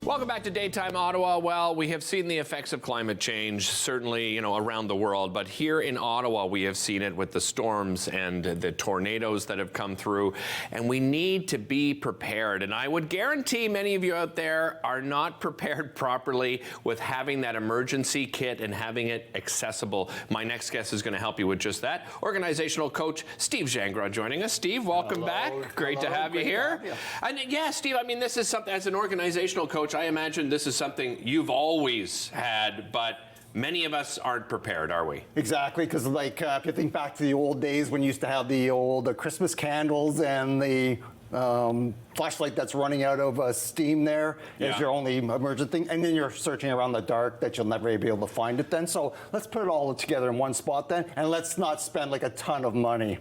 Welcome back to Daytime Ottawa. Well, we have seen the effects of climate change, certainly, around the world. But here in Ottawa, we have seen it with the storms and the tornadoes that have come through. And we need to be prepared. And I would guarantee many of you out there are not prepared properly with having that emergency kit and having it accessible. My next guest is going to help you with just that. Organizational coach Steve Gingras joining us. Steve, welcome back. Great to have you here. And yeah, Steve, I mean, this is something, as an organizational coach, I imagine this is something you've always had, but many of us aren't prepared, are we? Exactly, because if you think back to the old days when you used to have the old Christmas candles and the flashlight that's running out of steam there is your only emergent thing, and then you're searching around the dark that you'll never be able to find it then. So let's put it all together in one spot then, and let's not spend like a ton of money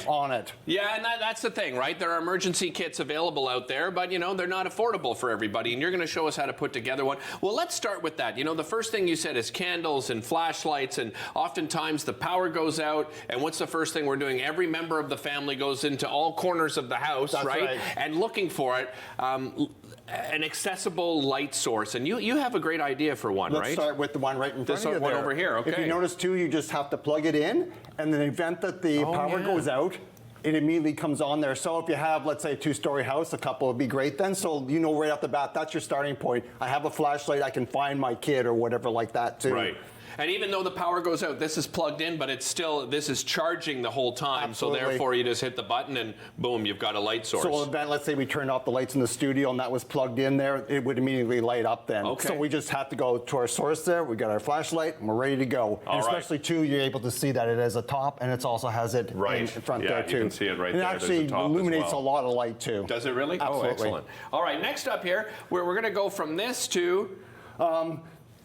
on it. Yeah, and that's the thing, right? There are emergency kits available out there, but they're not affordable for everybody, and you're going to show us how to put together one. Well, let's start with that. The first thing you said is candles and flashlights, and oftentimes the power goes out, and what's the first thing we're doing? Every member of the family goes into all corners of the house, right? And looking for it, an accessible light source, and you have a great idea for one, right? Let's start with the one right in front of you there. This one over here, okay. If you notice too, you just have to plug it in, and in the event that the power goes out, it immediately comes on there. So if you have, let's say, a two-story house, a couple would be great then. So right off the bat, that's your starting point. I have a flashlight, I can find my kid or whatever like that too. Right. And even though the power goes out, this is plugged in, but this is charging the whole time. Absolutely. So therefore, you just hit the button and boom, you've got a light source. So then, let's say we turned off the lights in the studio and that was plugged in there, it would immediately light up then. Okay. So we just have to go to our source there, we got our flashlight, and we're ready to go. And especially too, you're able to see that it has a top and it also has it in front there too. You can see it right and there. And it actually illuminates a lot of light too. Does it really? Absolutely. Oh, excellent. All right, next up here, we're going to go from this to...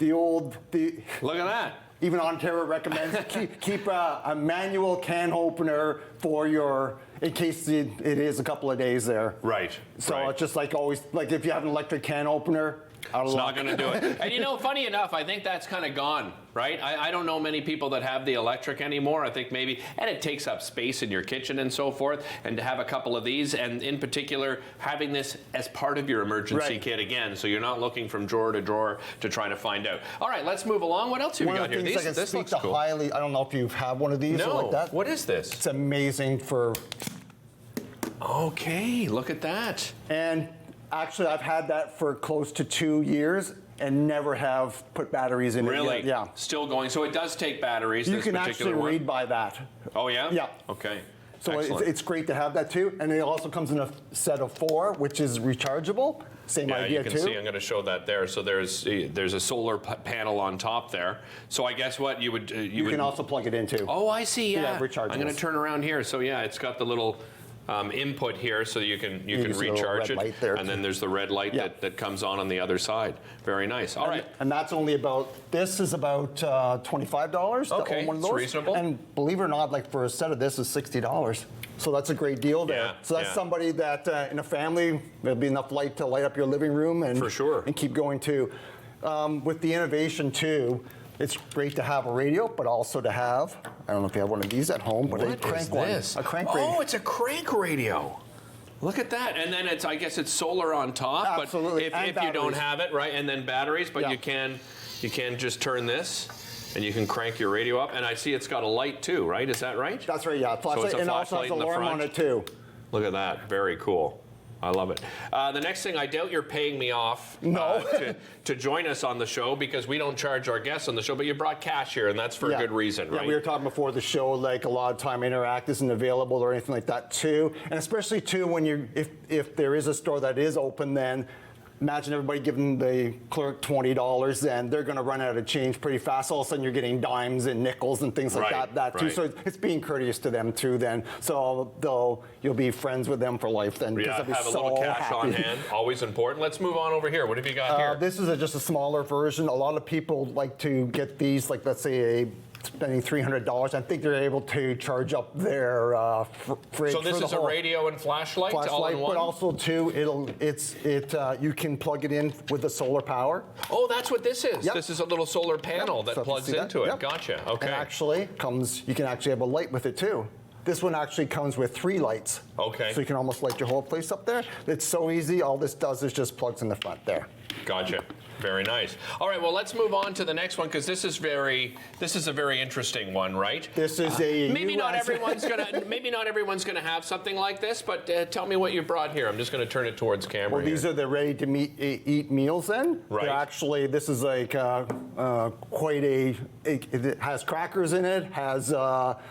Look at that. Even Ontario recommends keep a manual can opener for in case it is a couple of days there. Right. So it's just like always, like if you have an electric can opener, it's not going to do it. And funny enough, I think that's kind of gone, right? I don't know many people that have the electric anymore. I think maybe, and it takes up space in your kitchen and so forth, and to have a couple of these, and in particular, having this as part of your emergency kit again, so you're not looking from drawer to drawer to try to find out. All right, let's move along. What else have we got here? This looks cool. I don't know if you have one of these or like that. What is this? It's amazing for... Okay, look at that. And actually, I've had that for close to 2 years and never have put batteries in it yet. Really? Yeah. Still going. So it does take batteries, You can actually read by that. Oh, yeah? Yeah. Okay. So it's great to have that too. And it also comes in a set of 4, which is rechargeable. Same idea too. You can see, I'm going to show that there. So there's a solar panel on top there. So I guess what you would... You can also plug it in too. Oh, I see, yeah. Rechargeable. I'm going to turn around here. So yeah, it's got the little... input here, so you can recharge it, and then there's the red light that comes on the other side. Very nice. All right. And that's only this is about $25 okay, to own one of those. It's reasonable. And believe it or not, like for a set of this is $60. So that's a great deal there. Yeah, so that's somebody that in a family, there'll be enough light to light up your living room and, for sure. and keep going too. With the innovation too, it's great to have a radio, but also to have, I don't know if you have one of these at home, but a crank one. A crank radio. Oh, it's a crank radio. Look at that. And then I guess it's solar on top. Absolutely. But if you don't have it, right, and then batteries, but you can just turn this and you can crank your radio up. And I see it's got a light too, right? Is that right? That's right, yeah. Flashlight, so it's a and also has in the alarm front on it too. Look at that. Very cool. I love it. The next thing, I doubt you're paying me off to join us on the show, because we don't charge our guests on the show, but you brought cash here, and that's for a good reason, right? Yeah, we were talking before the show, like a lot of time Interact isn't available or anything like that too. And especially too when if there is a store that is open, then imagine everybody giving the clerk $20, and they're going to run out of change pretty fast. All of a sudden, you're getting dimes and nickels and things like that too. So it's being courteous to them too. Then, so you'll be friends with them for life. Then, have a little cash on hand, always important. Let's move on over here. What have you got here? This is just a smaller version. A lot of people like to get these, like let's say spending $300. I think they're able to charge up their fridge. So this is a radio and flashlight all in one? But also too, you can plug it in with the solar power. Oh, that's what this is. Yep. This is a little solar panel that plugs into it. Gotcha. Okay. And actually you can actually have a light with it too. This one actually comes with 3 lights. Okay. So you can almost light your whole place up there. It's so easy. All this does is just plugs in the front there. Gotcha. Very nice. All right, well, let's move on to the next one because this is a very interesting one, right? This is a maybe not everyone's gonna have something like this, but tell me what you brought here. I'm just going to turn it towards camera. Well, these are the ready-to-eat meals then. Right. They're actually, this is like quite a, it has crackers in it, has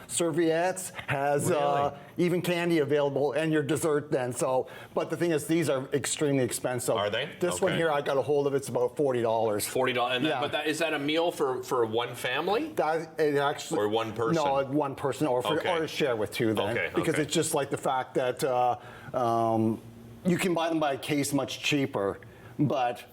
serviettes, has Really? even candy available, and your dessert then. So, but the thing is, these are extremely expensive. Are they? This one Okay. here, I got a hold of, it's about $40. $40, and Yeah. but is that a meal for one family? That it actually, Or one person? No, one person, or Okay. or to share with 2 then. Okay, Because okay. it's just like the fact that you can buy them by case much cheaper, but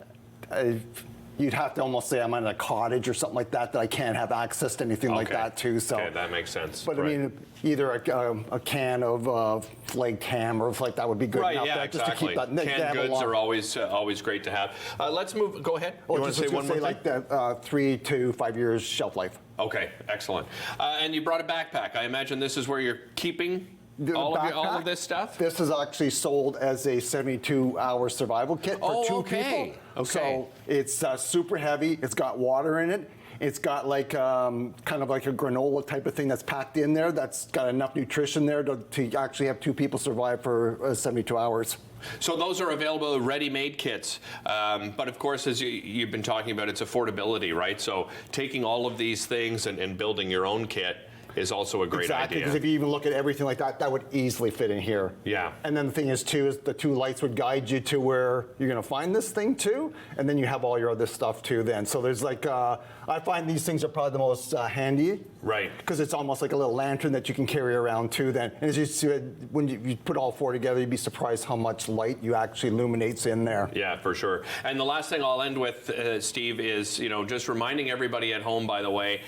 you'd have to almost say I'm in a cottage or something like that I can't have access to anything like Okay. that too. So, Okay, that makes sense. But Right. I mean, either a can of flaked ham or like that would be good Right, enough. yeah, Just exactly. to keep that Canned goods are always great to have. Let's move. Go ahead. You want to say one more thing? like that 3 to 5 years shelf life. Okay, excellent. And you brought a backpack. I imagine this is where you're keeping all backpack, of this stuff? This is actually sold as a 72-hour survival kit for 2 okay. people. Okay. So it's super heavy. It's got water in it. It's got like kind of like a granola type of thing that's packed in there. That's got enough nutrition there to actually have 2 people survive for 72 hours. So those are available ready-made kits. But of course, as you've been talking about, it's affordability, right? So taking all of these things and building your own kit is also a great Exactly, because idea. if you even look at everything like that, that would easily fit in here. Yeah. And then the thing is, too, is the 2 lights would guide you to where you're going to find this thing, too, and then you have all your other stuff, too, then. So there's like, I find these things are probably the most handy. Right. Because it's almost like a little lantern that you can carry around, too, then. And as you see, when you put all 4 together, you'd be surprised how much light you actually illuminates in there. Yeah, for sure. And the last thing I'll end with, Steve, is just reminding everybody at home, by the way,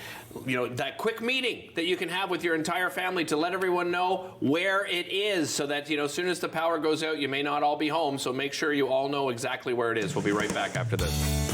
that quick meeting that you can have with your entire family to let everyone know where it is, so that as soon as the power goes out, you may not all be home. So make sure you all know exactly where it is. We'll be right back after this.